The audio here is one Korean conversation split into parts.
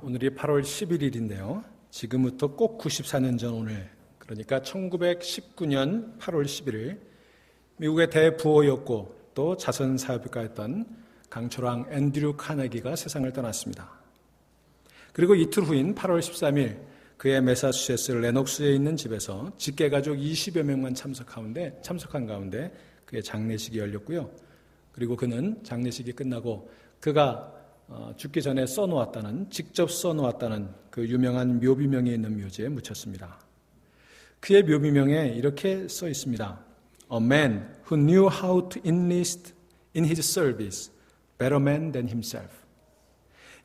오늘이 8월 11일인데요. 지금부터 꼭 94년 전 오늘, 그러니까 1919년 8월 11일 미국의 대부호였고 또 자선사업가였던 강초랑 앤드류 카네기가 세상을 떠났습니다. 그리고 이틀 후인 8월 13일 그의 매사추세츠 레녹스에 있는 집에서 직계가족 20여 명만 참석한 가운데 그의 장례식이 열렸고요. 그리고 그는 장례식이 끝나고 그가 죽기 전에 직접 써놓았다는 그 유명한 묘비명이 있는 묘지에 묻혔습니다. 그의 묘비명에 이렇게 써 있습니다. A man who knew how to enlist in his service, better man than himself.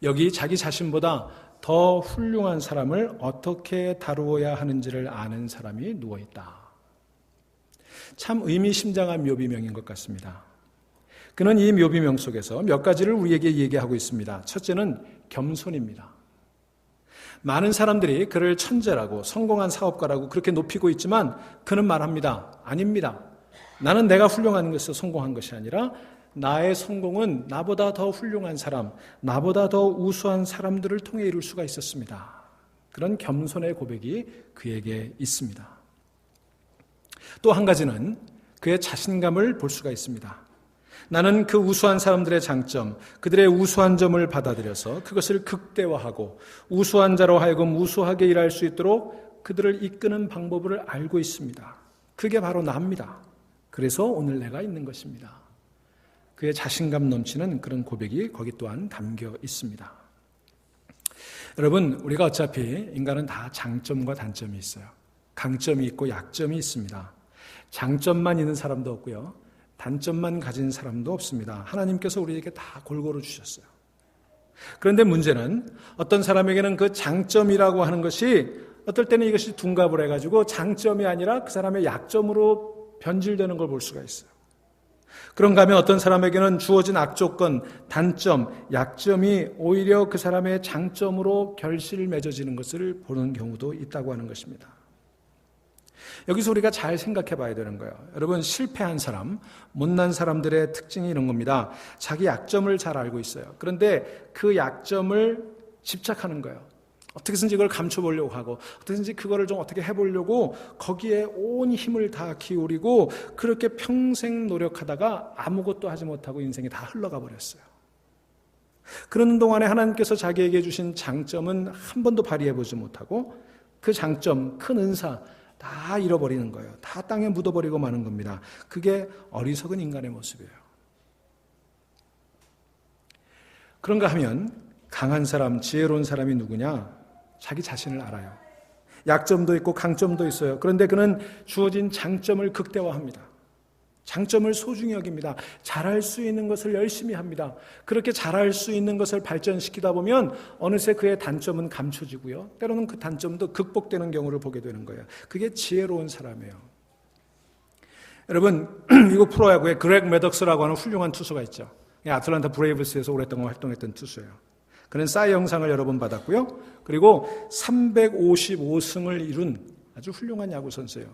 여기 자기 자신보다 더 훌륭한 사람을 어떻게 다루어야 하는지를 아는 사람이 누워있다. 참 의미심장한 묘비명인 것 같습니다. 그는 이 묘비명 속에서 몇 가지를 우리에게 얘기하고 있습니다. 첫째는 겸손입니다. 많은 사람들이 그를 천재라고 성공한 사업가라고 그렇게 높이고 있지만 그는 말합니다. 아닙니다. 나는 내가 훌륭한 것에서 성공한 것이 아니라 나의 성공은 나보다 더 훌륭한 사람, 나보다 더 우수한 사람들을 통해 이룰 수가 있었습니다. 그런 겸손의 고백이 그에게 있습니다. 또 한 가지는 그의 자신감을 볼 수가 있습니다. 나는 그 우수한 사람들의 장점, 그들의 우수한 점을 받아들여서 그것을 극대화하고 우수한 자로 하여금 우수하게 일할 수 있도록 그들을 이끄는 방법을 알고 있습니다. 그게 바로 나입니다. 그래서 오늘 내가 있는 것입니다. 그의 자신감 넘치는 그런 고백이 거기 또한 담겨 있습니다. 여러분, 우리가 어차피 인간은 다 장점과 단점이 있어요. 강점이 있고 약점이 있습니다. 장점만 있는 사람도 없고요. 단점만 가진 사람도 없습니다. 하나님께서 우리에게 다 골고루 주셨어요. 그런데 문제는 어떤 사람에게는 그 장점이라고 하는 것이 어떨 때는 이것이 둔갑을 해가지고 장점이 아니라 그 사람의 약점으로 변질되는 걸 볼 수가 있어요. 그런가 하면 어떤 사람에게는 주어진 악조건, 단점, 약점이 오히려 그 사람의 장점으로 결실 맺어지는 것을 보는 경우도 있다고 하는 것입니다. 여기서 우리가 잘 생각해 봐야 되는 거예요. 여러분, 실패한 사람, 못난 사람들의 특징이 이런 겁니다. 자기 약점을 잘 알고 있어요. 그런데 그 약점을 집착하는 거예요. 어떻게든지 이걸 감춰보려고 하고 어떻게든지 그거를 좀 어떻게 해보려고 거기에 온 힘을 다 기울이고 그렇게 평생 노력하다가 아무것도 하지 못하고 인생이 다 흘러가 버렸어요. 그런 동안에 하나님께서 자기에게 주신 장점은 한 번도 발휘해보지 못하고 그 장점, 큰 은사 다 잃어버리는 거예요. 다 땅에 묻어버리고 마는 겁니다. 그게 어리석은 인간의 모습이에요. 그런가 하면 강한 사람, 지혜로운 사람이 누구냐? 자기 자신을 알아요. 약점도 있고 강점도 있어요. 그런데 그는 주어진 장점을 극대화합니다. 장점을 소중히 여깁니다. 잘할 수 있는 것을 열심히 합니다. 그렇게 잘할 수 있는 것을 발전시키다 보면 어느새 그의 단점은 감춰지고요. 때로는 그 단점도 극복되는 경우를 보게 되는 거예요. 그게 지혜로운 사람이에요. 여러분, 미국 프로야구에 그렉 매덕스라고 하는 훌륭한 투수가 있죠. 아틀란타 브레이브스에서 오랫동안 활동했던 투수예요. 그는 사이 영상을 여러 번 받았고요. 그리고 355승을 이룬 아주 훌륭한 야구 선수예요.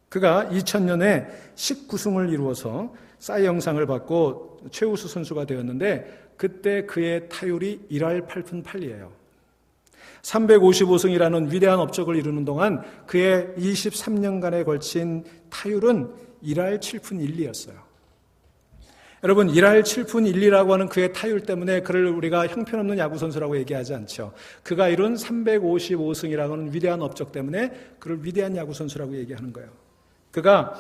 그가 2000년에 19승을 이루어서 사이 영상을 받고 최우수 선수가 되었는데 그때 그의 타율이 1할 8푼 8리예요. 355승이라는 위대한 업적을 이루는 동안 그의 23년간에 걸친 타율은 1할 7푼 1리였어요. 여러분, 1할 7푼 1리라고 하는 그의 타율 때문에 그를 우리가 형편없는 야구선수라고 얘기하지 않죠. 그가 이룬 355승이라고 하는 위대한 업적 때문에 그를 위대한 야구선수라고 얘기하는 거예요. 그가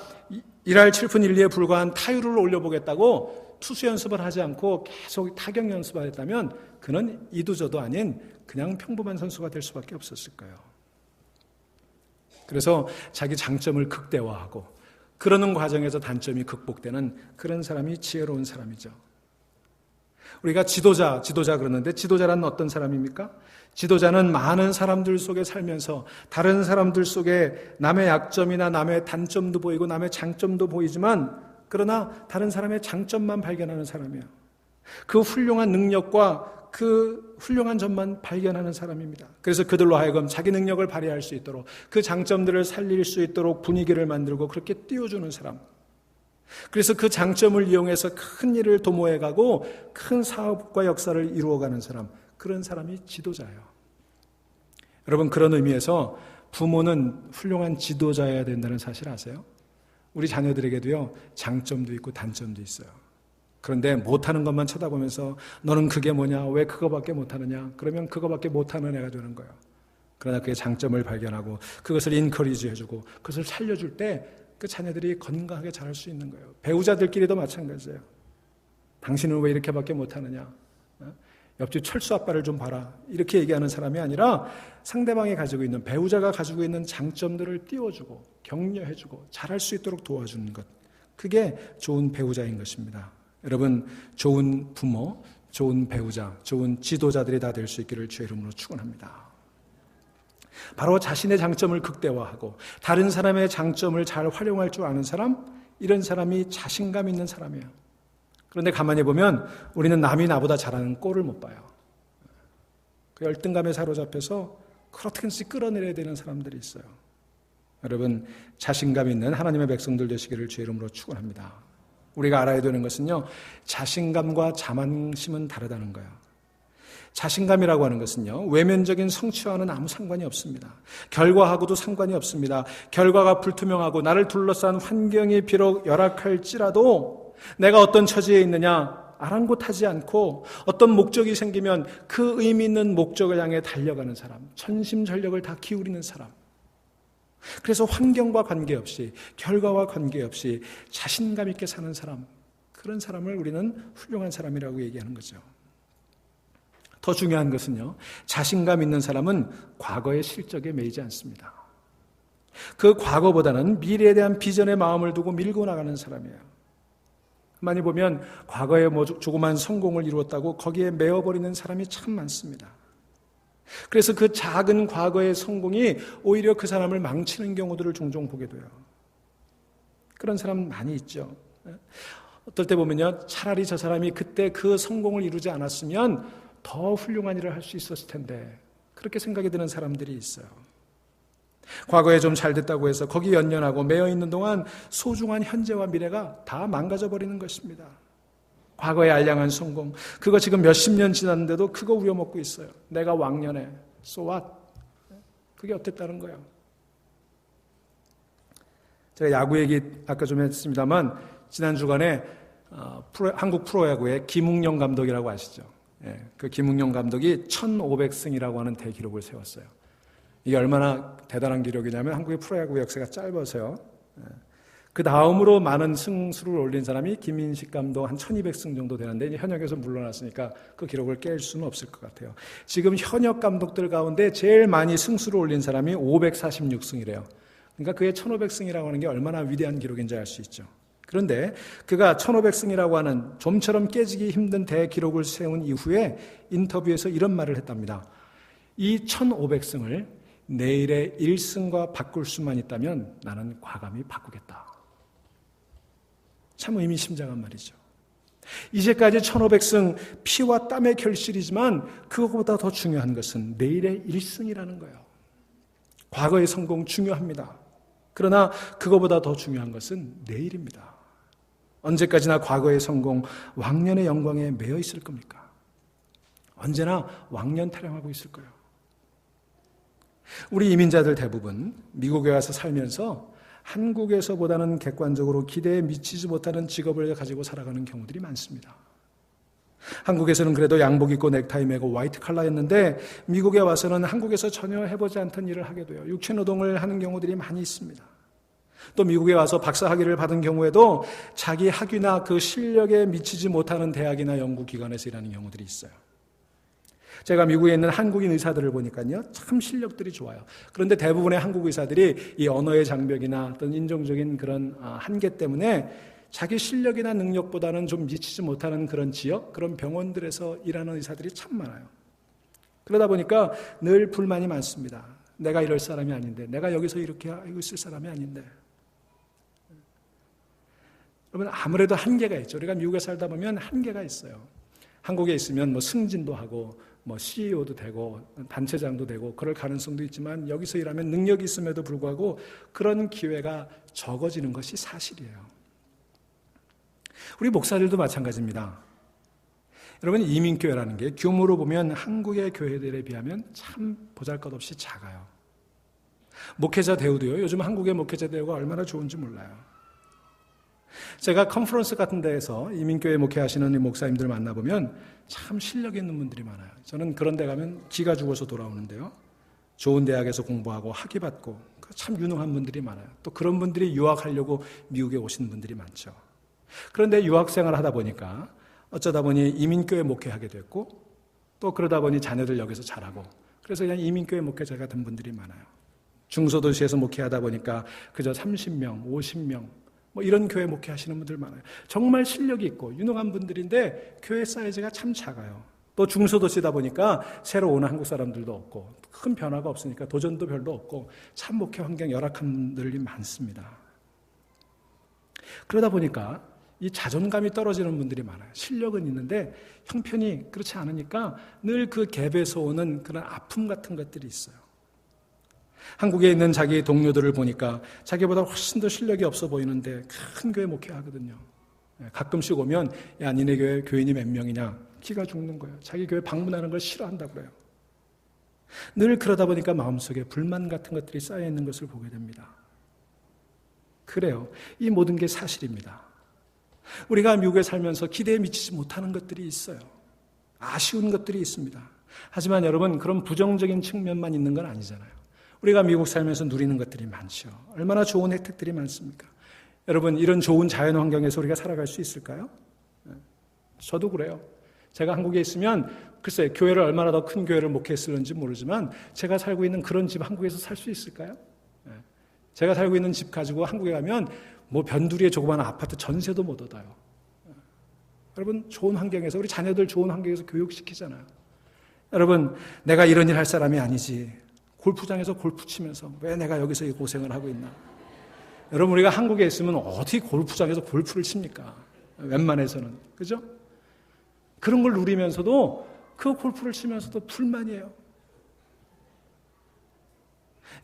1할 7푼 1리에 불과한 타율을 올려보겠다고 투수 연습을 하지 않고 계속 타격 연습을 했다면 그는 이도저도 아닌 그냥 평범한 선수가 될 수밖에 없었을 거예요. 그래서 자기 장점을 극대화하고 그러는 과정에서 단점이 극복되는 그런 사람이 지혜로운 사람이죠. 우리가 지도자 그러는데 지도자란 어떤 사람입니까? 지도자는 많은 사람들 속에 살면서 다른 사람들 속에 남의 약점이나 남의 단점도 보이고 남의 장점도 보이지만 그러나 다른 사람의 장점만 발견하는 사람이에요. 그 훌륭한 능력과 그 훌륭한 점만 발견하는 사람입니다. 그래서 그들로 하여금 자기 능력을 발휘할 수 있도록 그 장점들을 살릴 수 있도록 분위기를 만들고 그렇게 띄워주는 사람. 그래서 그 장점을 이용해서 큰 일을 도모해가고 큰 사업과 역사를 이루어가는 사람. 그런 사람이 지도자예요. 여러분, 그런 의미에서 부모는 훌륭한 지도자여야 된다는 사실 아세요? 우리 자녀들에게도요, 장점도 있고 단점도 있어요. 그런데 못하는 것만 쳐다보면서 너는 그게 뭐냐? 왜 그거밖에 못하느냐? 그러면 그거밖에 못하는 애가 되는 거예요. 그러나 그의 장점을 발견하고 그것을 인커리지 해주고 그것을 살려줄 때 그 자녀들이 건강하게 자랄 수 있는 거예요. 배우자들끼리도 마찬가지예요. 당신은 왜 이렇게밖에 못하느냐? 옆집 철수 아빠를 좀 봐라. 이렇게 얘기하는 사람이 아니라 상대방이 가지고 있는, 배우자가 가지고 있는 장점들을 띄워주고 격려해주고 잘할 수 있도록 도와주는 것. 그게 좋은 배우자인 것입니다. 여러분, 좋은 부모, 좋은 배우자, 좋은 지도자들이 다 될 수 있기를 주의 이름으로 축원합니다. 바로 자신의 장점을 극대화하고 다른 사람의 장점을 잘 활용할 줄 아는 사람, 이런 사람이 자신감 있는 사람이에요. 그런데 가만히 보면 우리는 남이 나보다 잘하는 꼴을 못 봐요. 그 열등감에 사로잡혀서 그렇게든지 끌어내려야 되는 사람들이 있어요. 여러분, 자신감 있는 하나님의 백성들 되시기를 주의 이름으로 축원합니다. 우리가 알아야 되는 것은요, 자신감과 자만심은 다르다는 거예요. 자신감이라고 하는 것은요, 외면적인 성취와는 아무 상관이 없습니다. 결과하고도 상관이 없습니다. 결과가 불투명하고 나를 둘러싼 환경이 비록 열악할지라도 내가 어떤 처지에 있느냐 아랑곳하지 않고 어떤 목적이 생기면 그 의미 있는 목적을 향해 달려가는 사람, 전심전력을 다 기울이는 사람. 그래서 환경과 관계없이, 결과와 관계없이 자신감 있게 사는 사람, 그런 사람을 우리는 훌륭한 사람이라고 얘기하는 거죠. 더 중요한 것은요, 자신감 있는 사람은 과거의 실적에 매이지 않습니다. 그 과거보다는 미래에 대한 비전의 마음을 두고 밀고 나가는 사람이에요. 많이 보면 과거에 조그만 성공을 이루었다고 거기에 매어버리는 사람이 참 많습니다. 그래서 그 작은 과거의 성공이 오히려 그 사람을 망치는 경우들을 종종 보게 돼요. 그런 사람 많이 있죠. 어떨 때 보면요, 차라리 저 사람이 그때 그 성공을 이루지 않았으면 더 훌륭한 일을 할 수 있었을 텐데, 그렇게 생각이 드는 사람들이 있어요. 과거에 좀 잘 됐다고 해서 거기 연연하고 매여 있는 동안 소중한 현재와 미래가 다 망가져 버리는 것입니다. 과거의 알량한 성공, 그거 지금 몇십 년 지났는데도 그거 우려먹고 있어요. 내가 왕년에 so what? 그게 어땠다는 거예요. 제가 야구 얘기 아까 좀 했습니다만 지난 주간에 한국 프로야구의 김웅영 감독이라고 아시죠? 그 김웅영 감독이 1500승이라고 하는 대기록을 세웠어요. 이게 얼마나 대단한 기록이냐면 한국의 프로야구 역사가 짧아서요. 그 다음으로 많은 승수를 올린 사람이 김인식 감독 한 1200승 정도 되는데 이제 현역에서 물러났으니까 그 기록을 깰 수는 없을 것 같아요. 지금 현역 감독들 가운데 제일 많이 승수를 올린 사람이 546승이래요. 그러니까 그의 1500승이라고 하는 게 얼마나 위대한 기록인지 알 수 있죠. 그런데 그가 1500승이라고 하는 좀처럼 깨지기 힘든 대기록을 세운 이후에 인터뷰에서 이런 말을 했답니다. 이 1500승을 내일의 1승과 바꿀 수만 있다면 나는 과감히 바꾸겠다. 참 의미심장한 말이죠. 이제까지 1500승 피와 땀의 결실이지만 그것보다 더 중요한 것은 내일의 1승이라는 거예요. 과거의 성공 중요합니다. 그러나 그것보다 더 중요한 것은 내일입니다. 언제까지나 과거의 성공, 왕년의 영광에 매여 있을 겁니까? 언제나 왕년 타령하고 있을 거예요. 우리 이민자들 대부분 미국에 와서 살면서 한국에서보다는 객관적으로 기대에 미치지 못하는 직업을 가지고 살아가는 경우들이 많습니다. 한국에서는 그래도 양복 입고 넥타이 매고 화이트 칼라였는데 미국에 와서는 한국에서 전혀 해보지 않던 일을 하게 돼요. 육체노동을 하는 경우들이 많이 있습니다. 또 미국에 와서 박사 학위를 받은 경우에도 자기 학위나 그 실력에 미치지 못하는 대학이나 연구기관에서 일하는 경우들이 있어요. 제가 미국에 있는 한국인 의사들을 보니까요, 참 실력들이 좋아요. 그런데 대부분의 한국 의사들이 이 언어의 장벽이나 어떤 인종적인 그런 한계 때문에 자기 실력이나 능력보다는 좀 미치지 못하는 그런 지역, 그런 병원들에서 일하는 의사들이 참 많아요. 그러다 보니까 늘 불만이 많습니다. 내가 이럴 사람이 아닌데, 내가 여기서 이렇게 하고 있을 사람이 아닌데. 여러분, 아무래도 한계가 있죠. 우리가 미국에 살다 보면 한계가 있어요. 한국에 있으면 뭐 승진도 하고 뭐 CEO도 되고 단체장도 되고 그럴 가능성도 있지만 여기서 일하면 능력이 있음에도 불구하고 그런 기회가 적어지는 것이 사실이에요. 우리 목사들도 마찬가지입니다. 여러분, 이민교회라는 게 규모로 보면 한국의 교회들에 비하면 참 보잘것없이 작아요. 목회자 대우도요, 요즘 한국의 목회자 대우가 얼마나 좋은지 몰라요. 제가 컨퍼런스 같은 데에서 이민교회 목회하시는 목사님들 만나보면 참 실력 있는 분들이 많아요. 저는 그런 데 가면 기가 죽어서 돌아오는데요. 좋은 대학에서 공부하고 학위 받고 참 유능한 분들이 많아요. 또 그런 분들이 유학하려고 미국에 오시는 분들이 많죠. 그런데 유학생활을 하다 보니까 어쩌다 보니 이민교회 목회하게 됐고, 또 그러다 보니 자녀들 여기서 자라고, 그래서 그냥 이민교회 목회자가 된 분들이 많아요. 중소도시에서 목회하다 보니까 그저 30명, 50명 뭐 이런 교회 목회하시는 분들 많아요. 정말 실력이 있고 유능한 분들인데 교회 사이즈가 참 작아요. 또 중소도시다 보니까 새로 오는 한국 사람들도 없고 큰 변화가 없으니까 도전도 별로 없고 참 목회 환경 열악한 분들이 많습니다. 그러다 보니까 이 자존감이 떨어지는 분들이 많아요. 실력은 있는데 형편이 그렇지 않으니까 늘 그 갭에서 오는 그런 아픔 같은 것들이 있어요. 한국에 있는 자기 동료들을 보니까 자기보다 훨씬 더 실력이 없어 보이는데 큰 교회 목회하거든요. 가끔씩 오면 야, 니네 교회 교인이 몇 명이냐? 기가 죽는 거예요. 자기 교회 방문하는 걸 싫어한다고 그래요. 늘 그러다 보니까 마음속에 불만 같은 것들이 쌓여 있는 것을 보게 됩니다. 그래요. 이 모든 게 사실입니다. 우리가 미국에 살면서 기대에 미치지 못하는 것들이 있어요. 아쉬운 것들이 있습니다. 하지만 여러분, 그런 부정적인 측면만 있는 건 아니잖아요. 우리가 미국 살면서 누리는 것들이 많죠. 얼마나 좋은 혜택들이 많습니까? 여러분, 이런 좋은 자연 환경에서 우리가 살아갈 수 있을까요? 저도 그래요. 제가 한국에 있으면 글쎄 교회를 얼마나 더 큰 교회를 목회했을는지 모르지만 제가 살고 있는 그런 집 한국에서 살 수 있을까요? 제가 살고 있는 집 가지고 한국에 가면 뭐 변두리에 조그마한 아파트 전세도 못 얻어요. 여러분, 좋은 환경에서 우리 자녀들 좋은 환경에서 교육시키잖아요. 여러분, 내가 이런 일 할 사람이 아니지. 골프장에서 골프 치면서 왜 내가 여기서 이 고생을 하고 있나. 여러분, 우리가 한국에 있으면 어떻게 골프장에서 골프를 칩니까? 웬만해서는. 그죠? 그런 걸 누리면서도 그 골프를 치면서도 불만이에요.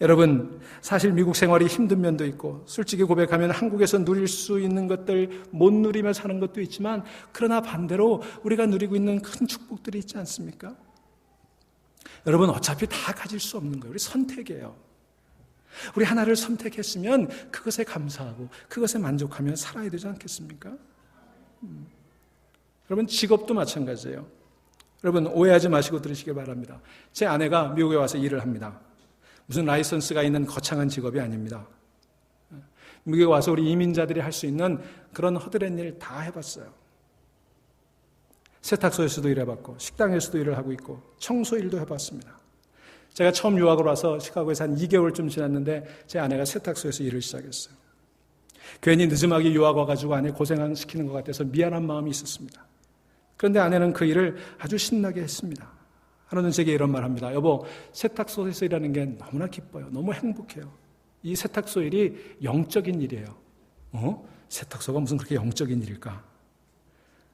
여러분, 사실 미국 생활이 힘든 면도 있고 솔직히 고백하면 한국에서 누릴 수 있는 것들 못 누리며 사는 것도 있지만, 그러나 반대로 우리가 누리고 있는 큰 축복들이 있지 않습니까? 여러분, 어차피 다 가질 수 없는 거예요. 우리 선택이에요. 우리 하나를 선택했으면 그것에 감사하고 그것에 만족하며 살아야 되지 않겠습니까? 여러분, 직업도 마찬가지예요. 여러분, 오해하지 마시고 들으시기 바랍니다. 제 아내가 미국에 와서 일을 합니다. 무슨 라이선스가 있는 거창한 직업이 아닙니다. 미국에 와서 우리 이민자들이 할 수 있는 그런 허드렛 일 다 해봤어요. 세탁소에서도 일해봤고 식당에서도 일을 하고 있고 청소 일도 해봤습니다. 제가 처음 유학을 와서 시카고에서 한 2개월쯤 지났는데 제 아내가 세탁소에서 일을 시작했어요. 괜히 늦음하게 유학 와가지고 아내 고생시키는 것 같아서 미안한 마음이 있었습니다. 그런데 아내는 그 일을 아주 신나게 했습니다. 하루는 제게 이런 말 합니다. 여보, 세탁소에서 일하는 게 너무나 기뻐요. 너무 행복해요. 이 세탁소 일이 영적인 일이에요. 세탁소가 무슨 그렇게 영적인 일일까?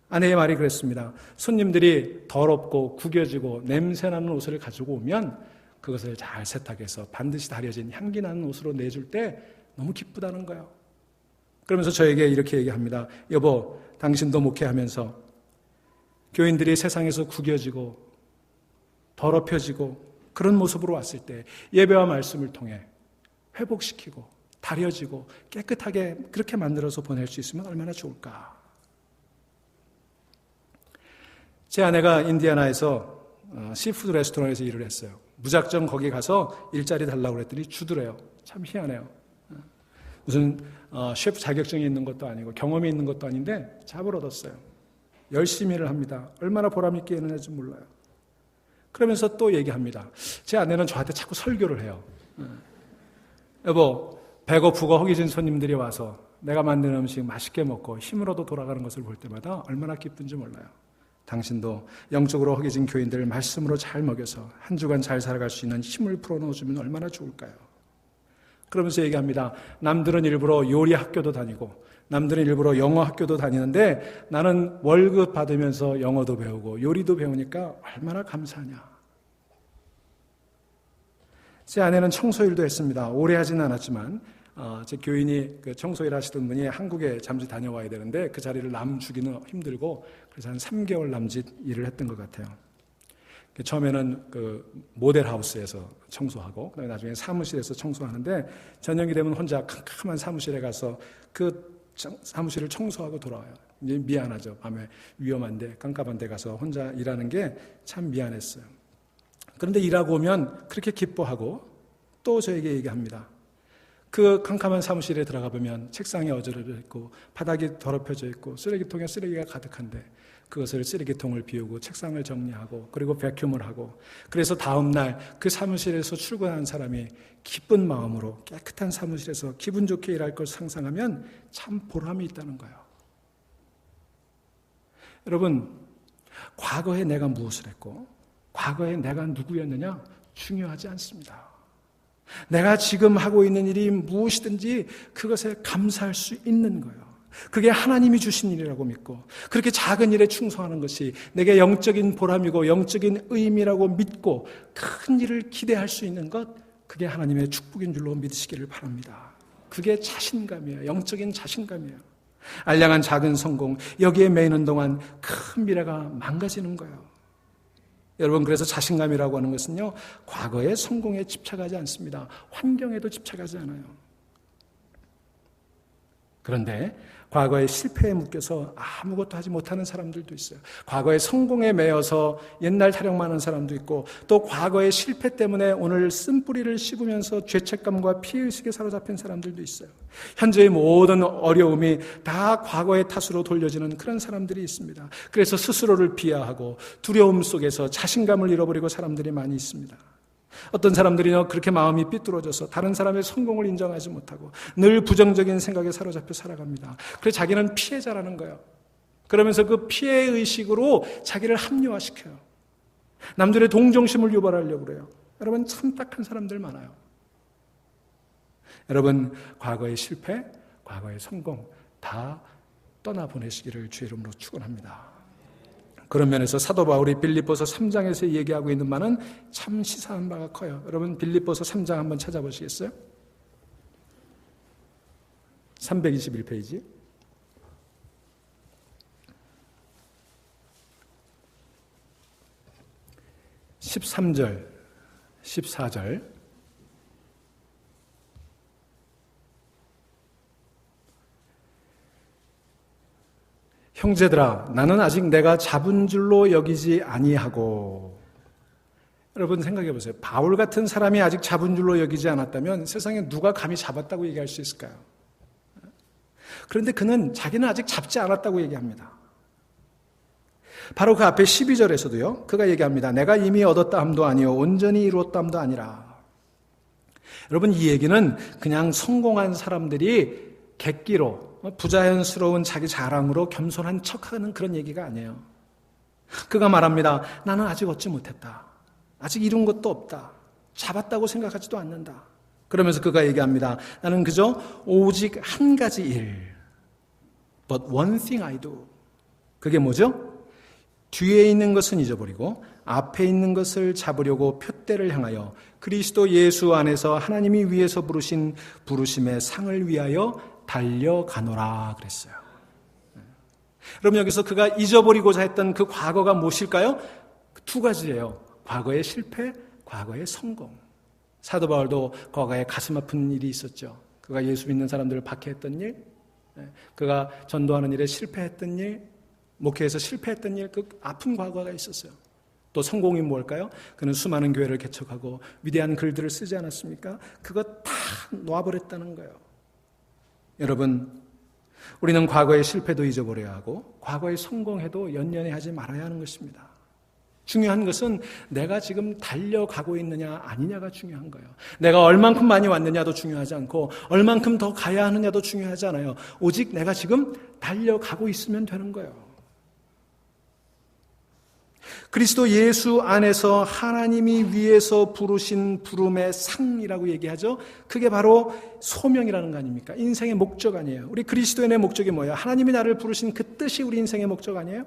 아내의 말이 그랬습니다. 손님들이 더럽고 구겨지고 냄새나는 옷을 가지고 오면 그것을 잘 세탁해서 반드시 다려진 향기 나는 옷으로 내줄 때 너무 기쁘다는 거예요. 그러면서 저에게 이렇게 얘기합니다. 여보, 당신도 목회하면서 교인들이 세상에서 구겨지고 더럽혀지고 그런 모습으로 왔을 때 예배와 말씀을 통해 회복시키고 다려지고 깨끗하게 그렇게 만들어서 보낼 수 있으면 얼마나 좋을까. 제 아내가 인디애나에서 시푸드 레스토랑에서 일을 했어요. 무작정 거기 가서 일자리 달라고 그랬더니 주더래요. 참 희한해요. 무슨 셰프 자격증이 있는 것도 아니고 경험이 있는 것도 아닌데 잡을 얻었어요. 열심히 일을 합니다. 얼마나 보람있게 일하는지 몰라요. 그러면서 또 얘기합니다. 제 아내는 저한테 자꾸 설교를 해요. 여보, 배고프고 허기진 손님들이 와서 내가 만든 음식 맛있게 먹고 힘으로도 돌아가는 것을 볼 때마다 얼마나 기쁜지 몰라요. 당신도 영적으로 허기진 교인들을 말씀으로 잘 먹여서 한 주간 잘 살아갈 수 있는 힘을 풀어넣어주면 얼마나 좋을까요? 그러면서 얘기합니다. 남들은 일부러 요리 학교도 다니고 남들은 일부러 영어 학교도 다니는데 나는 월급 받으면서 영어도 배우고 요리도 배우니까 얼마나 감사하냐. 제 아내는 청소일도 했습니다. 오래 하지는 않았지만 제 교인이 그 청소일 하시던 분이 한국에 잠시 다녀와야 되는데 그 자리를 남 주기는 힘들고 그래서 한 3개월 남짓 일을 했던 것 같아요. 처음에는 그 모델하우스에서 청소하고, 그다음에 나중에 사무실에서 청소하는데, 저녁이 되면 혼자 캄캄한 사무실에 가서 그 사무실을 청소하고 돌아와요. 이제 미안하죠. 밤에 위험한데, 깜깜한 데 가서 혼자 일하는 게 참 미안했어요. 그런데 일하고 오면 그렇게 기뻐하고 또 저에게 얘기합니다. 그 캄캄한 사무실에 들어가 보면 책상이 어지러져 있고 바닥이 더럽혀져 있고 쓰레기통에 쓰레기가 가득한데, 그것을 쓰레기통을 비우고 책상을 정리하고 그리고 백큐을 하고, 그래서 다음 날 그 사무실에서 출근한 사람이 기쁜 마음으로 깨끗한 사무실에서 기분 좋게 일할 걸 상상하면 참 보람이 있다는 거예요. 여러분, 과거에 내가 무엇을 했고 과거에 내가 누구였느냐 중요하지 않습니다. 내가 지금 하고 있는 일이 무엇이든지 그것에 감사할 수 있는 거예요. 그게 하나님이 주신 일이라고 믿고, 그렇게 작은 일에 충성하는 것이 내게 영적인 보람이고 영적인 의미라고 믿고 큰 일을 기대할 수 있는 것, 그게 하나님의 축복인 줄로 믿으시기를 바랍니다. 그게 자신감이에요. 영적인 자신감이에요. 알량한 작은 성공, 여기에 매이는 동안 큰 미래가 망가지는 거예요. 여러분, 그래서 자신감이라고 하는 것은요, 과거의 성공에 집착하지 않습니다. 환경에도 집착하지 않아요. 그런데 과거의 실패에 묶여서 아무것도 하지 못하는 사람들도 있어요. 과거의 성공에 매여서 옛날 타령만 하는 사람도 있고, 또 과거의 실패 때문에 오늘 쓴뿌리를 씹으면서 죄책감과 피해의식에 사로잡힌 사람들도 있어요. 현재의 모든 어려움이 다 과거의 탓으로 돌려지는 그런 사람들이 있습니다. 그래서 스스로를 비하하고 두려움 속에서 자신감을 잃어버리고 사람들이 많이 있습니다. 어떤 사람들이요, 그렇게 마음이 삐뚤어져서 다른 사람의 성공을 인정하지 못하고 늘 부정적인 생각에 사로잡혀 살아갑니다. 그래서 자기는 피해자라는 거예요. 그러면서 그 피해의식으로 자기를 합리화시켜요. 남들의 동정심을 유발하려고 그래요. 여러분, 참 딱한 사람들 많아요. 여러분, 과거의 실패, 과거의 성공 다 떠나보내시기를 주의 이름으로 축원합니다. 그런 면에서 사도 바울이 빌립보서 3장에서 얘기하고 있는 바는 참 시사한 바가 커요. 여러분, 빌립보서 3장 한번 찾아보시겠어요? 321페이지. 13절, 14절. 형제들아, 나는 아직 내가 잡은 줄로 여기지 아니하고. 여러분 생각해 보세요. 바울 같은 사람이 아직 잡은 줄로 여기지 않았다면 세상에 누가 감히 잡았다고 얘기할 수 있을까요? 그런데 그는 자기는 아직 잡지 않았다고 얘기합니다. 바로 그 앞에 12절에서도요, 그가 얘기합니다. 내가 이미 얻었다 함도 아니요 온전히 이루었다 함도 아니라. 여러분, 이 얘기는 그냥 성공한 사람들이 객기로 부자연스러운 자기 자랑으로 겸손한 척하는 그런 얘기가 아니에요. 그가 말합니다. 나는 아직 얻지 못했다. 아직 이룬 것도 없다. 잡았다고 생각하지도 않는다. 그러면서 그가 얘기합니다. 나는 그저 오직 한 가지 일. But one thing I do. 그게 뭐죠? 뒤에 있는 것은 잊어버리고 앞에 있는 것을 잡으려고 푯대를 향하여 그리스도 예수 안에서 하나님이 위에서 부르신 부르심의 상을 위하여 달려가노라 그랬어요. 그럼 여기서 그가 잊어버리고자 했던 그 과거가 무엇일까요? 두 가지예요. 과거의 실패, 과거의 성공. 사도 바울도 과거에 가슴 아픈 일이 있었죠. 그가 예수 믿는 사람들을 박해했던 일, 그가 전도하는 일에 실패했던 일, 목회에서 실패했던 일, 그 아픈 과거가 있었어요. 또 성공이 뭘까요? 그는 수많은 교회를 개척하고 위대한 글들을 쓰지 않았습니까? 그거 다 놓아버렸다는 거예요. 여러분, 우리는 과거의 실패도 잊어버려야 하고 과거의 성공해도 연연해 하지 말아야 하는 것입니다. 중요한 것은 내가 지금 달려가고 있느냐 아니냐가 중요한 거예요. 내가 얼만큼 많이 왔느냐도 중요하지 않고 얼만큼 더 가야 하느냐도 중요하지 않아요. 오직 내가 지금 달려가고 있으면 되는 거예요. 그리스도 예수 안에서 하나님이 위에서 부르신 부름의 상이라고 얘기하죠. 그게 바로 소명이라는 거 아닙니까? 인생의 목적 아니에요. 우리 그리스도인의 목적이 뭐예요? 하나님이 나를 부르신 그 뜻이 우리 인생의 목적 아니에요?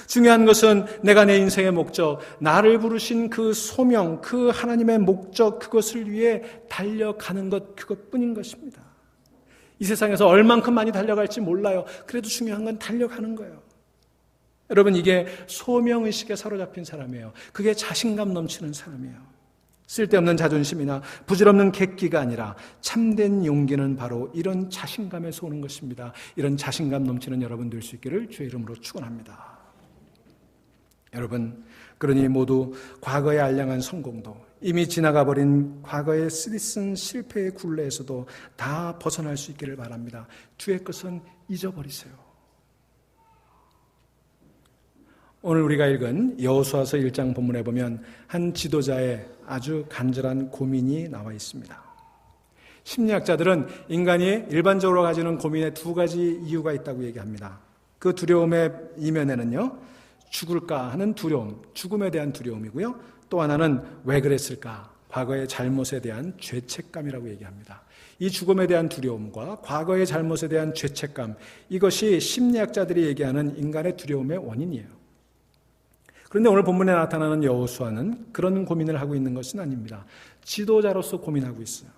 중요한 것은 내가 내 인생의 목적, 나를 부르신 그 소명, 그 하나님의 목적, 그것을 위해 달려가는 것, 그것뿐인 것입니다. 이 세상에서 얼만큼 많이 달려갈지 몰라요. 그래도 중요한 건 달려가는 거예요. 여러분, 이게 소명의식에 사로잡힌 사람이에요. 그게 자신감 넘치는 사람이에요. 쓸데없는 자존심이나 부질없는 객기가 아니라 참된 용기는 바로 이런 자신감에서 오는 것입니다. 이런 자신감 넘치는 여러분 될 수 있기를 주의 이름으로 축원합니다. 여러분, 그러니 모두 과거의 알량한 성공도, 이미 지나가 버린 과거의 쓰디쓴 실패의 굴레에서도 다 벗어날 수 있기를 바랍니다. 뒤의 것은 잊어버리세요. 오늘 우리가 읽은 여호수아서 1장 본문에 보면 한 지도자의 아주 간절한 고민이 나와 있습니다. 심리학자들은 인간이 일반적으로 가지는 고민에 두 가지 이유가 있다고 얘기합니다. 그 두려움의 이면에는요, 죽을까 하는 두려움, 죽음에 대한 두려움이고요. 또 하나는 왜 그랬을까? 과거의 잘못에 대한 죄책감이라고 얘기합니다. 이 죽음에 대한 두려움과 과거의 잘못에 대한 죄책감, 이것이 심리학자들이 얘기하는 인간의 두려움의 원인이에요. 그런데 오늘 본문에 나타나는 여호수아는 그런 고민을 하고 있는 것은 아닙니다. 지도자로서 고민하고 있어요.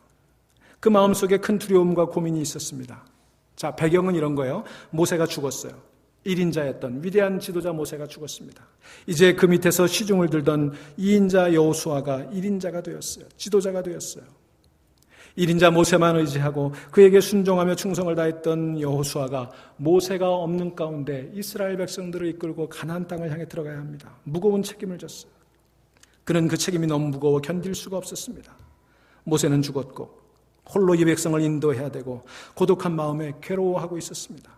그 마음속에 큰 두려움과 고민이 있었습니다. 자, 배경은 이런 거예요. 모세가 죽었어요. 1인자였던 위대한 지도자 모세가 죽었습니다. 이제 그 밑에서 시중을 들던 2인자 여호수아가 1인자가 되었어요. 지도자가 되었어요. 1인자 모세만 의지하고 그에게 순종하며 충성을 다했던 여호수아가 모세가 없는 가운데 이스라엘 백성들을 이끌고 가나안 땅을 향해 들어가야 합니다. 무거운 책임을 졌어요. 그는 그 책임이 너무 무거워 견딜 수가 없었습니다. 모세는 죽었고 홀로 이 백성을 인도해야 되고 고독한 마음에 괴로워하고 있었습니다.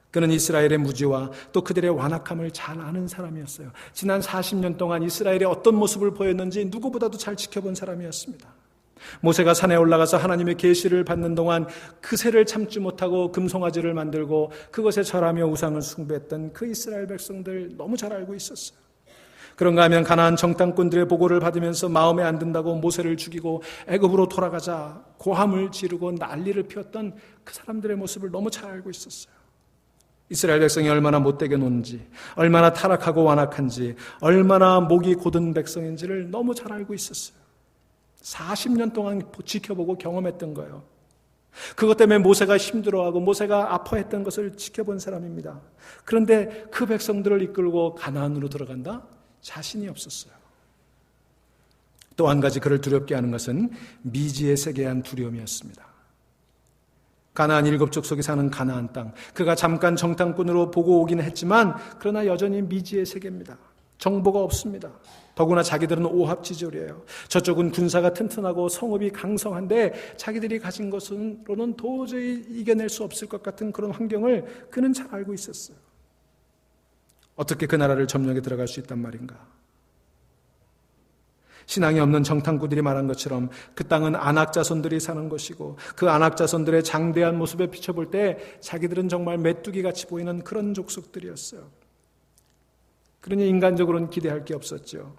그는 이스라엘의 무지와 또 그들의 완악함을 잘 아는 사람이었어요. 지난 40년 동안 이스라엘의 어떤 모습을 보였는지 누구보다도 잘 지켜본 사람이었습니다. 모세가 산에 올라가서 하나님의 계시를 받는 동안 그새를 참지 못하고 금송아지를 만들고 그것에 절하며 우상을 숭배했던 그 이스라엘 백성들 너무 잘 알고 있었어요. 그런가 하면 가나안 정탐꾼들의 보고를 받으면서 마음에 안 든다고 모세를 죽이고 애굽으로 돌아가자 고함을 지르고 난리를 피웠던 그 사람들의 모습을 너무 잘 알고 있었어요. 이스라엘 백성이 얼마나 못되게 노는지, 얼마나 타락하고 완악한지, 얼마나 목이 곧은 백성인지를 너무 잘 알고 있었어요. 40년 동안 지켜보고 경험했던 거예요. 그것 때문에 모세가 힘들어하고 모세가 아파했던 것을 지켜본 사람입니다. 그런데 그 백성들을 이끌고 가나안으로 들어간다? 자신이 없었어요. 또 한 가지 그를 두렵게 하는 것은 미지의 세계에 대한 두려움이었습니다. 가나안 7족속이 사는 가나안 땅, 그가 잠깐 정탐꾼으로 보고 오긴 했지만 그러나 여전히 미지의 세계입니다. 정보가 없습니다. 더구나 자기들은 오합지졸이에요. 저쪽은 군사가 튼튼하고 성읍이 강성한데 자기들이 가진 것으로는 도저히 이겨낼 수 없을 것 같은 그런 환경을 그는 잘 알고 있었어요. 어떻게 그 나라를 점령해 들어갈 수 있단 말인가? 신앙이 없는 정탐꾼들이 말한 것처럼 그 땅은 안악자손들이 사는 것이고 그 안악자손들의 장대한 모습에 비춰볼 때 자기들은 정말 메뚜기같이 보이는 그런 족속들이었어요. 그러니 인간적으로는 기대할 게 없었죠.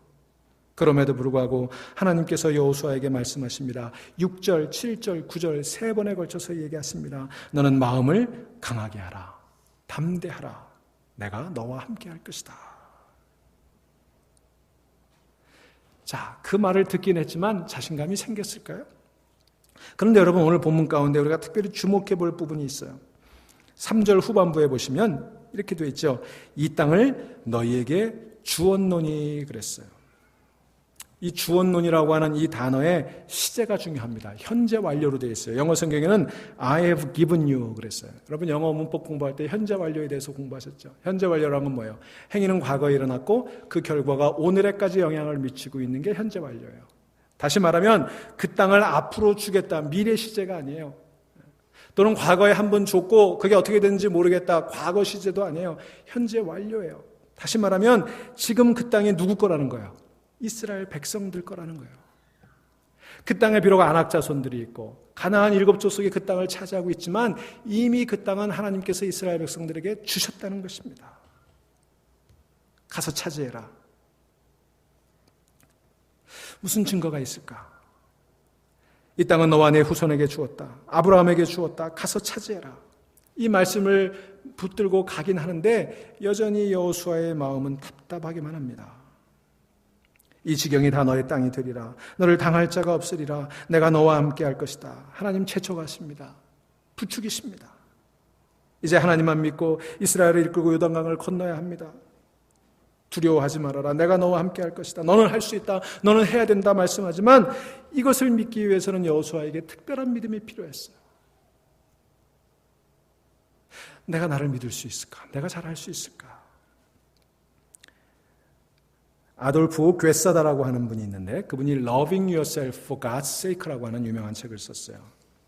그럼에도 불구하고 하나님께서 여호수아에게 말씀하십니다. 6절, 7절, 9절 세 번에 걸쳐서 얘기하십니다. 너는 마음을 강하게 하라. 담대하라. 내가 너와 함께 할 것이다. 자, 그 말을 듣긴 했지만 자신감이 생겼을까요? 그런데 여러분 오늘 본문 가운데 우리가 특별히 주목해 볼 부분이 있어요. 3절 후반부에 보시면 이렇게 되어 있죠. 이 땅을 너희에게 주었노니 그랬어요. 이 주었노니라고 하는 이 단어의 시제가 중요합니다. 현재 완료로 되어 있어요. 영어 성경에는 I have given you 그랬어요. 여러분 영어 문법 공부할 때 현재 완료에 대해서 공부하셨죠? 현재 완료라는 건 뭐예요? 행위는 과거에 일어났고 그 결과가 오늘에까지 영향을 미치고 있는 게 현재 완료예요. 다시 말하면 그 땅을 앞으로 주겠다. 미래 시제가 아니에요. 또는 과거에 한번 줬고 그게 어떻게 되는지 모르겠다. 과거 시제도 아니에요. 현재 완료예요. 다시 말하면 지금 그 땅이 누구 거라는 거예요? 이스라엘 백성들 거라는 거예요. 그 땅에 비록 안악자손들이 있고 가나안 7족속이 그 땅을 차지하고 있지만 이미 그 땅은 하나님께서 이스라엘 백성들에게 주셨다는 것입니다. 가서 차지해라. 무슨 증거가 있을까? 이 땅은 너와 내 후손에게 주었다. 아브라함에게 주었다. 가서 차지해라. 이 말씀을 붙들고 가긴 하는데 여전히 여호수아의 마음은 답답하기만 합니다. 이 지경이 다 너의 땅이 되리라. 너를 당할 자가 없으리라. 내가 너와 함께 할 것이다. 하나님 채쳐가십니다. 부추기십니다. 이제 하나님만 믿고 이스라엘을 이끌고 요단강을 건너야 합니다. 두려워하지 말아라. 내가 너와 함께 할 것이다. 너는 할 수 있다. 너는 해야 된다 말씀하지만 이것을 믿기 위해서는 여호수아에게 특별한 믿음이 필요했어요. 내가 나를 믿을 수 있을까? 내가 잘할 수 있을까? 아돌프 괴사다라고 하는 분이 있는데 그분이 Loving Yourself for God's Sake라고 하는 유명한 책을 썼어요.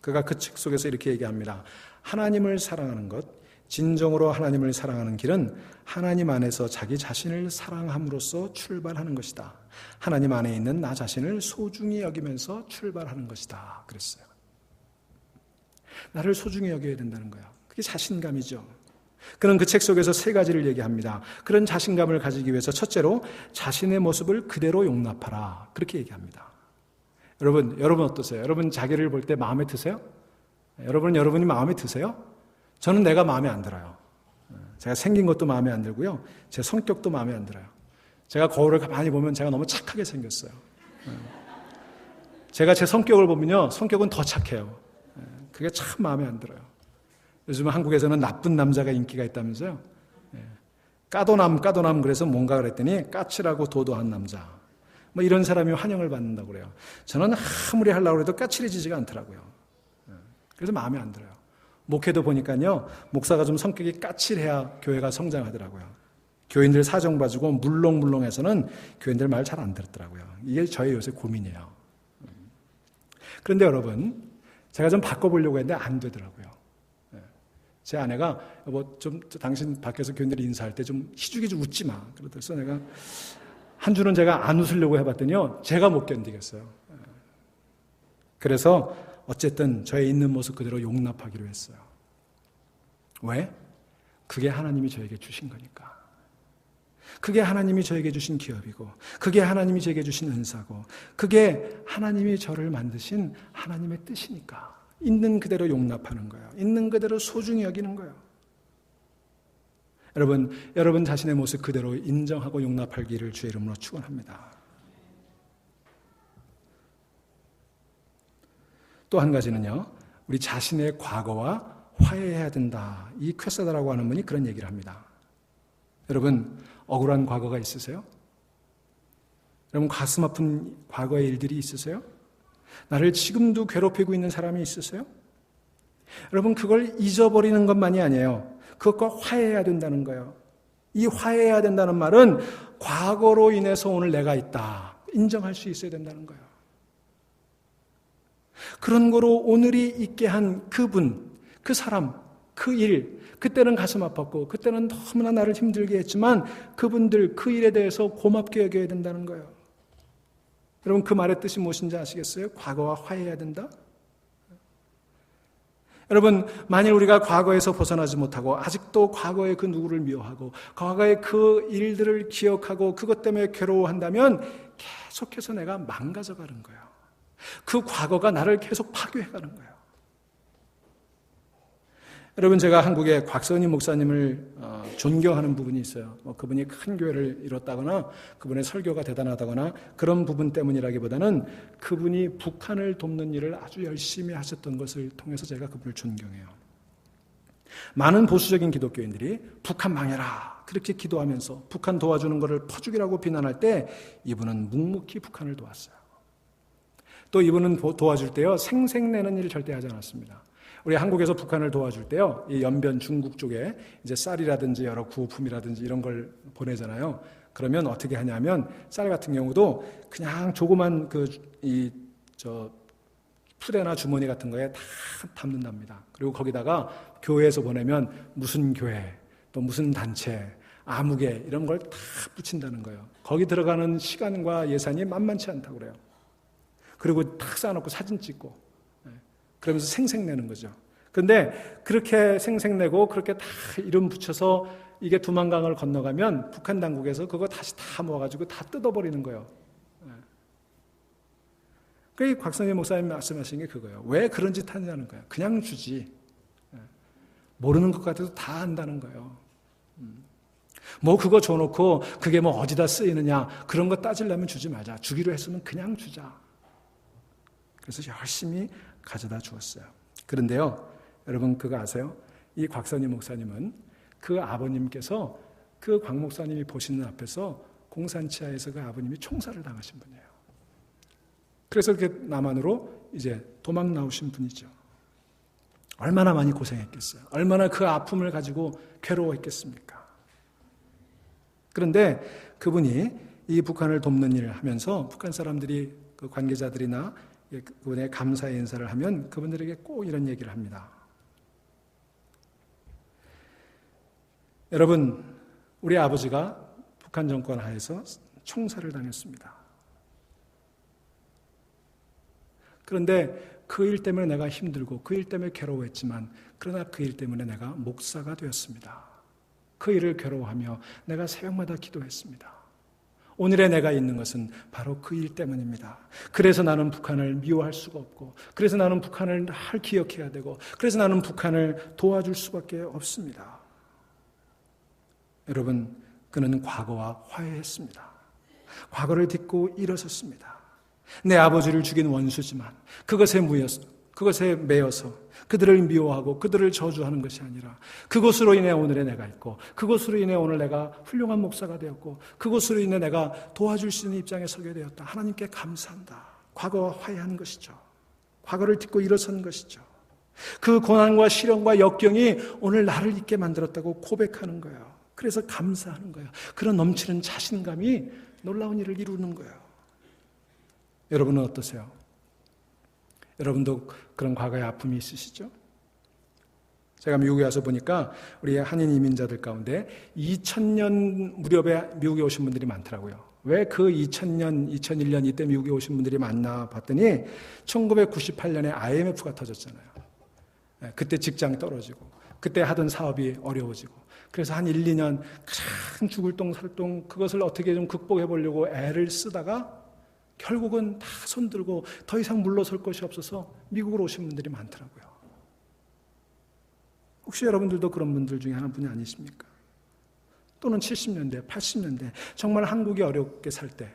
그가 그 책 속에서 이렇게 얘기합니다. 하나님을 사랑하는 것, 진정으로 하나님을 사랑하는 길은 하나님 안에서 자기 자신을 사랑함으로써 출발하는 것이다. 하나님 안에 있는 나 자신을 소중히 여기면서 출발하는 것이다. 그랬어요. 나를 소중히 여겨야 된다는 거야. 그게 자신감이죠. 그는 그 책 속에서 세 가지를 얘기합니다. 그런 자신감을 가지기 위해서 첫째로 자신의 모습을 그대로 용납하라. 그렇게 얘기합니다. 여러분 어떠세요? 여러분 자기를 볼 때 마음에 드세요? 여러분이 마음에 드세요? 저는 내가 마음에 안 들어요. 제가 생긴 것도 마음에 안 들고요. 제 성격도 마음에 안 들어요. 제가 거울을 가만히 보면 제가 너무 착하게 생겼어요. 제가 제 성격을 보면요. 성격은 더 착해요. 그게 참 마음에 안 들어요. 요즘 한국에서는 나쁜 남자가 인기가 있다면서요. 까도남 그래서 뭔가 그랬더니 까칠하고 도도한 남자. 뭐 이런 사람이 환영을 받는다고 그래요. 저는 아무리 하려고 해도 까칠해지지가 않더라고요. 그래서 마음에 안 들어요. 목회도 보니까요. 목사가 좀 성격이 까칠해야 교회가 성장하더라고요. 교인들 사정 봐주고 물렁물렁해서는 교인들 말 잘 안 듣더라고요. 이게 저의 요새 고민이에요. 그런데 여러분, 제가 좀 바꿔보려고 했는데 안 되더라고요. 제 아내가 좀 당신 밖에서 교인들이 인사할 때 좀 희죽희죽 웃지 마. 그래서 내가 한 주는 제가 안 웃으려고 해봤더니요. 제가 못 견디겠어요. 그래서 어쨌든 저의 있는 모습 그대로 용납하기로 했어요. 왜? 그게 하나님이 저에게 주신 거니까. 그게 하나님이 저에게 주신 기업이고 그게 하나님이 저에게 주신 은사고 그게 하나님이 저를 만드신 하나님의 뜻이니까. 있는 그대로 용납하는 거예요. 있는 그대로 소중히 여기는 거예요. 여러분 자신의 모습 그대로 인정하고 용납하기를 주의 이름으로 축원합니다. 또 한 가지는요. 우리 자신의 과거와 화해해야 된다. 이 퀘사다라고 하는 분이 그런 얘기를 합니다. 여러분 억울한 과거가 있으세요? 여러분 가슴 아픈 과거의 일들이 있으세요? 나를 지금도 괴롭히고 있는 사람이 있으세요? 여러분 그걸 잊어버리는 것만이 아니에요. 그것과 화해해야 된다는 거예요. 이 화해해야 된다는 말은 과거로 인해서 오늘 내가 있다. 인정할 수 있어야 된다는 거예요. 그런 거로 오늘이 있게 한 그분, 그 사람, 그 일, 그때는 가슴 아팠고 그때는 너무나 나를 힘들게 했지만 그분들, 그 일에 대해서 고맙게 여겨야 된다는 거예요. 여러분 그 말의 뜻이 무엇인지 아시겠어요? 과거와 화해해야 된다? 여러분 만일 우리가 과거에서 벗어나지 못하고 아직도 과거의 그 누구를 미워하고 과거의 그 일들을 기억하고 그것 때문에 괴로워한다면 계속해서 내가 망가져가는 거예요. 그 과거가 나를 계속 파괴해가는 거예요. 여러분 제가 한국의 곽선희 목사님을 존경하는 부분이 있어요. 그분이 큰 교회를 이뤘다거나 그분의 설교가 대단하다거나 그런 부분 때문이라기보다는 그분이 북한을 돕는 일을 아주 열심히 하셨던 것을 통해서 제가 그분을 존경해요. 많은 보수적인 기독교인들이 북한 망해라 그렇게 기도하면서 북한 도와주는 것을 퍼주기라고 비난할 때 이분은 묵묵히 북한을 도왔어요. 또 이분은 도와줄 때요 생색내는 일을 절대 하지 않았습니다. 우리 한국에서 북한을 도와줄 때요, 이 연변 중국 쪽에 이제 쌀이라든지 여러 구호품이라든지 이런 걸 보내잖아요. 그러면 어떻게 하냐면 쌀 같은 경우도 그냥 조그만 푸대나 주머니 같은 거에 다 담는답니다. 그리고 거기다가 교회에서 보내면 무슨 교회, 또 무슨 단체, 아무개 이런 걸 다 붙인다는 거예요. 거기 들어가는 시간과 예산이 만만치 않다고 그래요. 그리고 탁 쌓아놓고 사진 찍고. 그러면서 생색내는 거죠. 그런데 그렇게 생색내고 그렇게 다 이름 붙여서 이게 두만강을 건너가면 북한 당국에서 그거 다시 다 모아가지고 다 뜯어버리는 거예요. 그 곽선희 목사님 말씀하신 게 그거예요. 왜 그런 짓 하냐는 거예요. 그냥 주지. 모르는 것 같아도 다 안다는 거예요. 뭐 그거 줘놓고 그게 뭐 어디다 쓰이느냐 그런 거 따지려면 주지 말자. 주기로 했으면 그냥 주자. 그래서 열심히 가져다 주었어요. 그런데요, 여러분 그거 아세요? 이 곽선희 목사님은 그 아버님께서 그 곽 목사님이 보시는 앞에서 공산치하에서 그 아버님이 총살을 당하신 분이에요. 그래서 이렇게 남한으로 이제 도망 나오신 분이죠. 얼마나 많이 고생했겠어요. 얼마나 그 아픔을 가지고 괴로워했겠습니까? 그런데 그분이 이 북한을 돕는 일을 하면서 북한 사람들이 그 관계자들이나 그분의 감사의 인사를 하면 그분들에게 꼭 이런 얘기를 합니다. 여러분, 우리 아버지가 북한 정권 하에서 총살을 당했습니다. 그런데 그 일 때문에 내가 힘들고 그 일 때문에 괴로워했지만 그러나 그 일 때문에 내가 목사가 되었습니다. 그 일을 괴로워하며 내가 새벽마다 기도했습니다. 오늘의 내가 있는 것은 바로 그 일 때문입니다. 그래서 나는 북한을 미워할 수가 없고, 그래서 나는 북한을 늘 기억해야 되고, 그래서 나는 북한을 도와줄 수밖에 없습니다. 여러분, 그는 과거와 화해했습니다. 과거를 딛고 일어섰습니다. 내 아버지를 죽인 원수지만 그것에 매여서 그들을 미워하고 그들을 저주하는 것이 아니라 그것으로 인해 오늘의 내가 있고, 그것으로 인해 오늘 내가 훌륭한 목사가 되었고, 그것으로 인해 내가 도와줄 수 있는 입장에 서게 되었다. 하나님께 감사한다. 과거와 화해하는 것이죠. 과거를 딛고 일어선 것이죠. 그 고난과 시련과 역경이 오늘 나를 있게 만들었다고 고백하는 거예요. 그래서 감사하는 거예요. 그런 넘치는 자신감이 놀라운 일을 이루는 거예요. 여러분은 어떠세요? 여러분도 그런 과거의 아픔이 있으시죠? 제가 미국에 와서 보니까 우리 한인 이민자들 가운데 2000년 무렵에 미국에 오신 분들이 많더라고요. 왜 그 2000년, 2001년 이때 미국에 오신 분들이 많나 봤더니 1998년에 IMF가 터졌잖아요. 그때 직장 떨어지고 그때 하던 사업이 어려워지고 그래서 한 1, 2년 가장 죽을 똥 살 똥 그것을 어떻게 좀 극복해 보려고 애를 쓰다가 결국은 다 손들고 더 이상 물러설 것이 없어서 미국으로 오신 분들이 많더라고요. 혹시 여러분들도 그런 분들 중에 한 분이 아니십니까? 또는 70년대, 80년대 정말 한국이 어렵게 살 때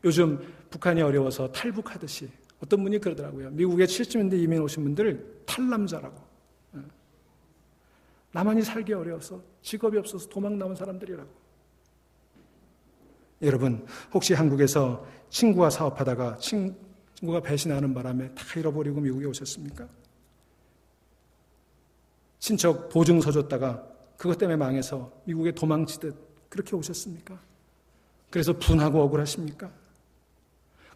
요즘 북한이 어려워서 탈북하듯이 어떤 분이 그러더라고요. 미국에 70년대 이민 오신 분들 탈남자라고. 나만이 살기 어려워서 직업이 없어서 도망 나온 사람들이라고. 여러분, 혹시 한국에서 친구와 사업하다가 친구가 배신하는 바람에 다 잃어버리고 미국에 오셨습니까? 친척 보증서 줬다가 그것 때문에 망해서 미국에 도망치듯 그렇게 오셨습니까? 그래서 분하고 억울하십니까?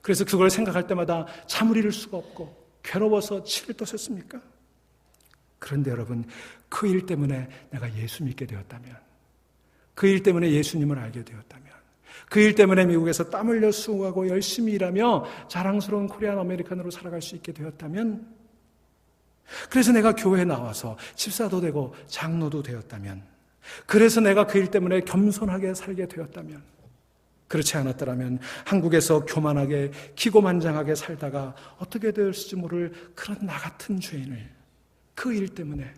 그래서 그걸 생각할 때마다 잠을 이룰 수가 없고 괴로워서 치를 떠셨습니까? 그런데 여러분, 그 일 때문에 내가 예수 믿게 되었다면, 그 일 때문에 예수님을 알게 되었다면, 그 일 때문에 미국에서 땀 흘려 수고하고 열심히 일하며 자랑스러운 코리안 아메리칸으로 살아갈 수 있게 되었다면, 그래서 내가 교회에 나와서 집사도 되고 장로도 되었다면, 그래서 내가 그 일 때문에 겸손하게 살게 되었다면, 그렇지 않았더라면 한국에서 교만하게 기고만장하게 살다가 어떻게 되었을지 모를 그런 나 같은 죄인을 그 일 때문에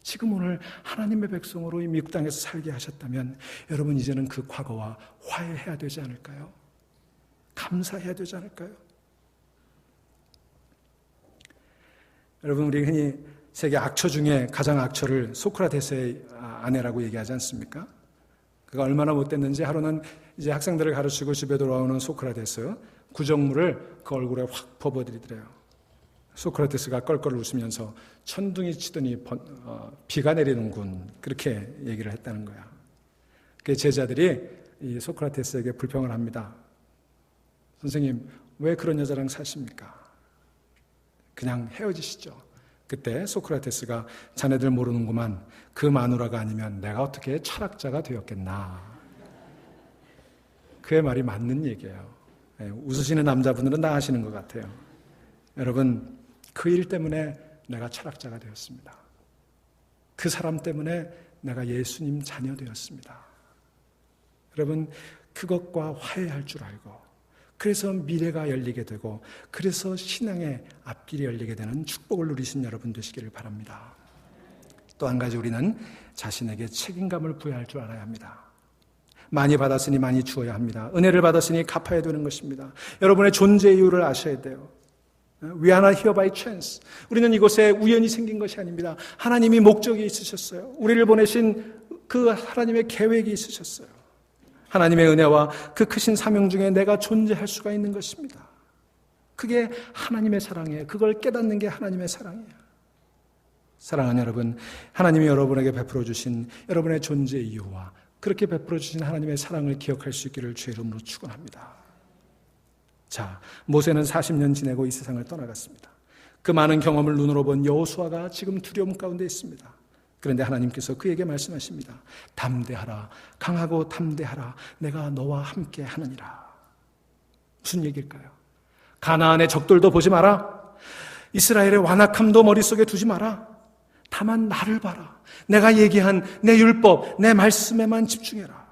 지금 오늘 하나님의 백성으로 이 미국 땅에서 살게 하셨다면 여러분 이제는 그 과거와 화해해야 되지 않을까요? 감사해야 되지 않을까요? 여러분, 우리 흔히 세계 악처 중에 가장 악처를 소크라테스의 아내라고 얘기하지 않습니까? 그가 얼마나 못됐는지 하루는 이제 학생들을 가르치고 집에 돌아오는 소크라테스 구정물을 그 얼굴에 확 퍼부어드리더래요. 소크라테스가 껄껄 웃으면서 천둥이 치더니 비가 내리는군, 그렇게 얘기를 했다는 거야. 그 제자들이 이 소크라테스에게 불평을 합니다. 선생님, 왜 그런 여자랑 사십니까? 그냥 헤어지시죠. 그때 소크라테스가 자네들 모르는구만, 그 마누라가 아니면 내가 어떻게 철학자가 되었겠나. 그의 말이 맞는 얘기예요. 웃으시는 남자분들은 다 아시는 것 같아요. 여러분, 그 일 때문에 내가 철학자가 되었습니다. 그 사람 때문에 내가 예수님 자녀 되었습니다. 여러분, 그것과 화해할 줄 알고, 그래서 미래가 열리게 되고, 그래서 신앙의 앞길이 열리게 되는 축복을 누리신 여러분 되시기를 바랍니다. 또 한 가지, 우리는 자신에게 책임감을 부여할 줄 알아야 합니다. 많이 받았으니 많이 주어야 합니다. 은혜를 받았으니 갚아야 되는 것입니다. 여러분의 존재 이유를 아셔야 돼요. We are not here by chance. 우리는 이곳에 우연히 생긴 것이 아닙니다. 하나님이 목적이 있으셨어요. 우리를 보내신 그 하나님의 계획이 있으셨어요. 하나님의 은혜와 그 크신 사명 중에 내가 존재할 수가 있는 것입니다. 그게 하나님의 사랑이에요. 그걸 깨닫는 게 하나님의 사랑이에요. 사랑하는 여러분, 하나님이 여러분에게 베풀어 주신 여러분의 존재 이유와 그렇게 베풀어 주신 하나님의 사랑을 기억할 수 있기를 주의 이름으로 축원합니다. 자, 모세는 40년 지내고 이 세상을 떠나갔습니다. 그 많은 경험을 눈으로 본 여호수아가 지금 두려움 가운데 있습니다. 그런데 하나님께서 그에게 말씀하십니다. 담대하라, 강하고 담대하라, 내가 너와 함께 하느니라. 무슨 얘기일까요? 가나안의 적들도 보지 마라. 이스라엘의 완악함도 머릿속에 두지 마라. 다만 나를 봐라. 내가 얘기한 내 율법, 내 말씀에만 집중해라.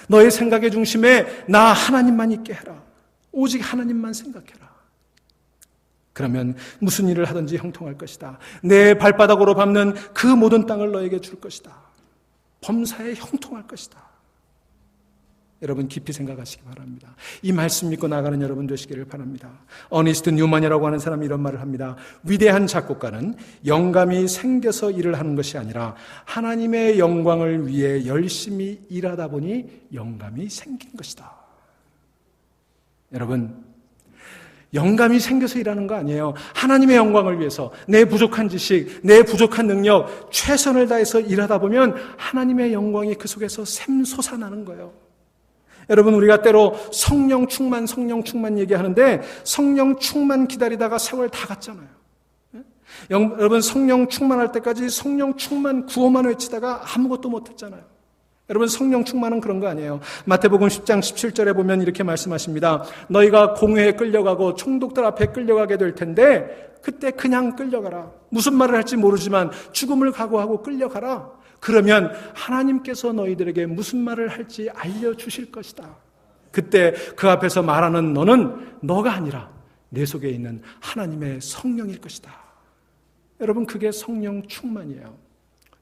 너의 생각의 중심에 나 하나님만 있게 해라. 오직 하나님만 생각해라. 그러면 무슨 일을 하든지 형통할 것이다. 내 발바닥으로 밟는 그 모든 땅을 너에게 줄 것이다. 범사에 형통할 것이다. 여러분 깊이 생각하시기 바랍니다. 이 말씀 믿고 나가는 여러분 되시기를 바랍니다. 어니스트 뉴만이라고 하는 사람이 이런 말을 합니다. 위대한 작곡가는 영감이 생겨서 일을 하는 것이 아니라 하나님의 영광을 위해 열심히 일하다 보니 영감이 생긴 것이다. 여러분, 영감이 생겨서 일하는 거 아니에요. 하나님의 영광을 위해서 내 부족한 지식, 내 부족한 능력, 최선을 다해서 일하다 보면 하나님의 영광이 그 속에서 샘솟아나는 거예요. 여러분, 우리가 때로 성령 충만 얘기하는데 성령 충만 기다리다가 세월 다 갔잖아요. 여러분, 성령 충만할 때까지 성령 충만 구호만 외치다가 아무것도 못했잖아요. 여러분, 성령 충만은 그런 거 아니에요. 마태복음 10장 17절에 보면 이렇게 말씀하십니다. 너희가 공회에 끌려가고 총독들 앞에 끌려가게 될 텐데 그때 그냥 끌려가라. 무슨 말을 할지 모르지만 죽음을 각오하고 끌려가라. 그러면 하나님께서 너희들에게 무슨 말을 할지 알려주실 것이다. 그때 그 앞에서 말하는 너는 너가 아니라 내 속에 있는 하나님의 성령일 것이다. 여러분, 그게 성령 충만이에요.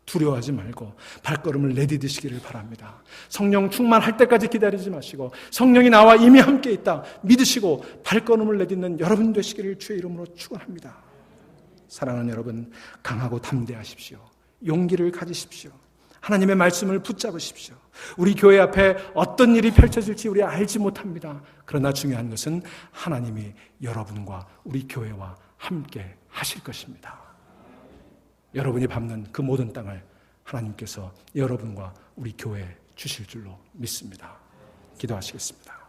두려워하지 말고 발걸음을 내디디시기를 바랍니다. 성령 충만할 때까지 기다리지 마시고 성령이 나와 이미 함께 있다 믿으시고 발걸음을 내딛는 여러분 되시기를 주의 이름으로 축원합니다. 사랑하는 여러분, 강하고 담대하십시오. 용기를 가지십시오. 하나님의 말씀을 붙잡으십시오. 우리 교회 앞에 어떤 일이 펼쳐질지 우리 알지 못합니다. 그러나 중요한 것은 하나님이 여러분과 우리 교회와 함께 하실 것입니다. 여러분이 밟는 그 모든 땅을 하나님께서 여러분과 우리 교회에 주실 줄로 믿습니다. 기도하시겠습니다.